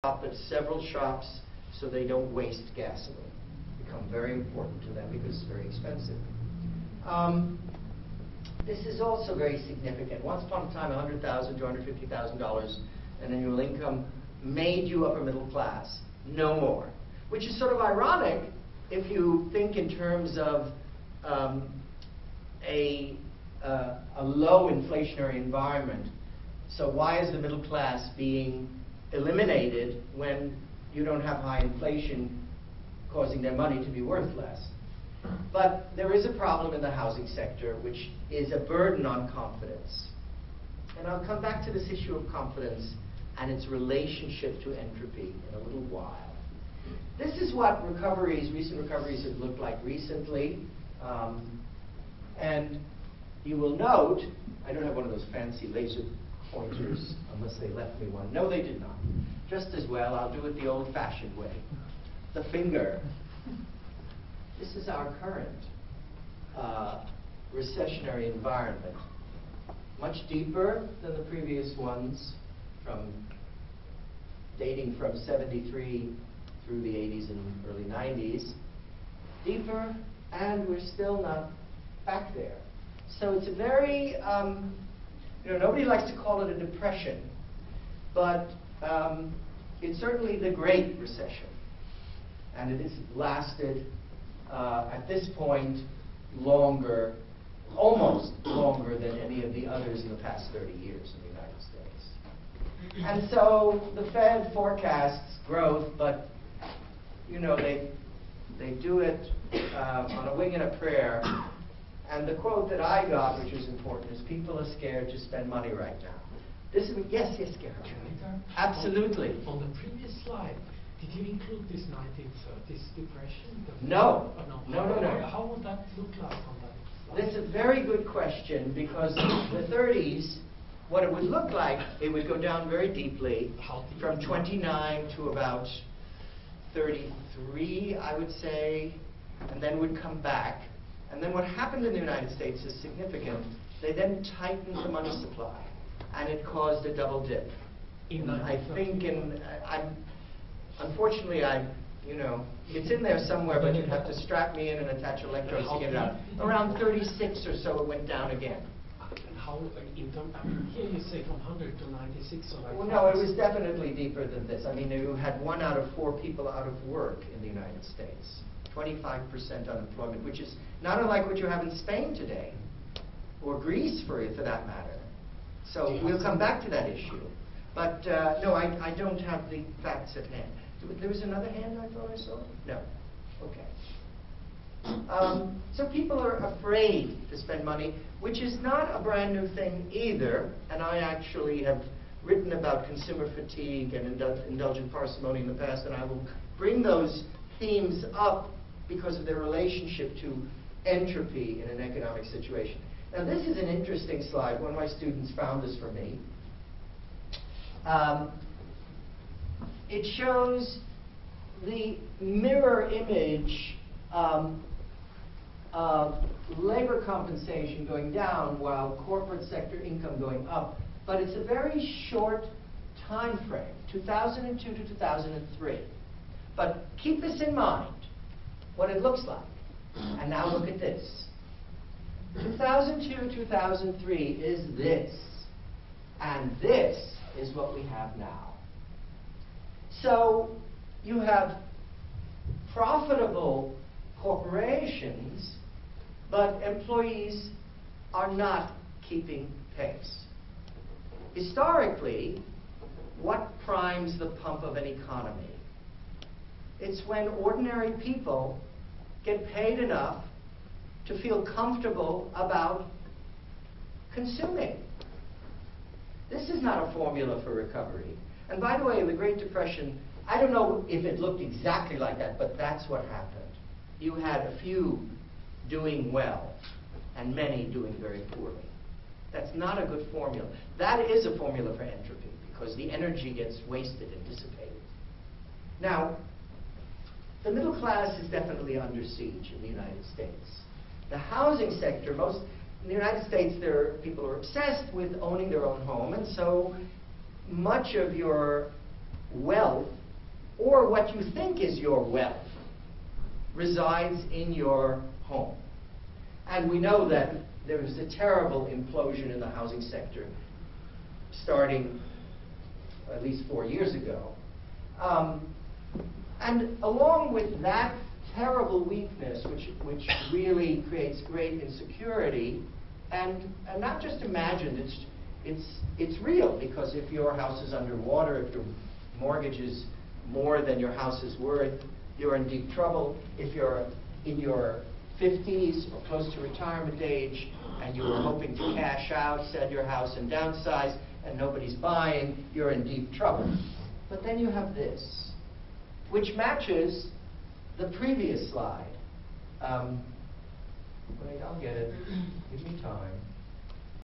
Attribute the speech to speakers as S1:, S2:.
S1: shop at several shops so they don't waste gasoline. Become very important to them because it's very expensive. This is also very significant. Once upon a time, $100,000 to $150,000 an annual income made you upper middle class. No more. Which is sort of ironic if you think in terms of a low inflationary environment. So why is the middle class being eliminated when you don't have high inflation causing their money to be worth less? But there is a problem in the housing sector which is a burden on confidence. And I'll come back to this issue of confidence and its relationship to entropy in a little while. This is what recent recoveries have looked like recently. And you will note, I don't have one of those fancy laser pointers, unless they left me one. No, they did not. Just as well, I'll do it the old-fashioned way. The finger. This is our current recessionary environment. Much deeper than the previous ones, dating from 73 through the 80s and early 90s. Deeper, and we're still not back there. So it's a very, nobody likes to call it a depression, but it's certainly the Great Recession. And it has lasted, at this point, longer, almost longer than any of the others in the past 30 years in the United States. And so the Fed forecasts growth, but they do it on a wing and a prayer. And the quote that I got, which is important, is people are scared to spend money right now. This is, yes, Garrett. Absolutely.
S2: On the previous slide, did you include this 1930s depression?
S1: No.
S2: No. How would that look like on that slide?
S1: That's a very good question, because the 30s, what it would look like, it would go down very deeply, from 29 to about 33, I would say, and then would come back. And then what happened in the United States is significant. They then tightened the money supply, and it caused a double dip. Unfortunately, it's in there somewhere, but you'd have to strap me in and attach electrodes to get it out. Around 36 or so, it went down again.
S2: And how, here you say from 100 to 96, or like...
S1: Well, no, it was definitely deeper than this. I mean, you had 1 out of 4 people out of work in the United States. 25% unemployment, which is not unlike what you have in Spain today, or Greece for that matter. So we'll come back to that issue. But no, I don't have the facts at hand. There was another hand I thought I saw? No. Okay. So people are afraid to spend money, which is not a brand new thing either. And I actually have written about consumer fatigue and indulgent parsimony in the past, and I will bring those themes up because of their relationship to entropy in an economic situation. Now, this is an interesting slide. One of my students found this for me. It shows the mirror image of labor compensation going down while corporate sector income going up. But it's a very short time frame, 2002 to 2003. But keep this in mind, what it looks like. And now look at this. 2002, 2003 is this. And this is what we have now. So you have profitable corporations, but employees are not keeping pace. Historically, what primes the pump of an economy? It's when ordinary people get paid enough to feel comfortable about consuming. This is not a formula for recovery. And by the way, the Great Depression, I don't know if it looked exactly like that, but that's what happened. You had a few doing well and many doing very poorly. That's not a good formula. That is a formula for entropy, because the energy gets wasted and dissipated. Now, the middle class is definitely under siege in the United States. The housing sector, in the United States, people are obsessed with owning their own home, and so much of your wealth, or what you think is your wealth, resides in your home. And we know that there was a terrible implosion in the housing sector starting at least 4 years ago. And along with that terrible weakness, which really creates great insecurity, and not just imagined, it's real, because if your house is underwater, if your mortgage is more than your house is worth, you're in deep trouble. If you're in your 50s or close to retirement age and you were hoping to cash out, sell your house and downsize, and nobody's buying, you're in deep trouble. But then you have this, which matches the previous slide. Wait, I'll get it. Give me time.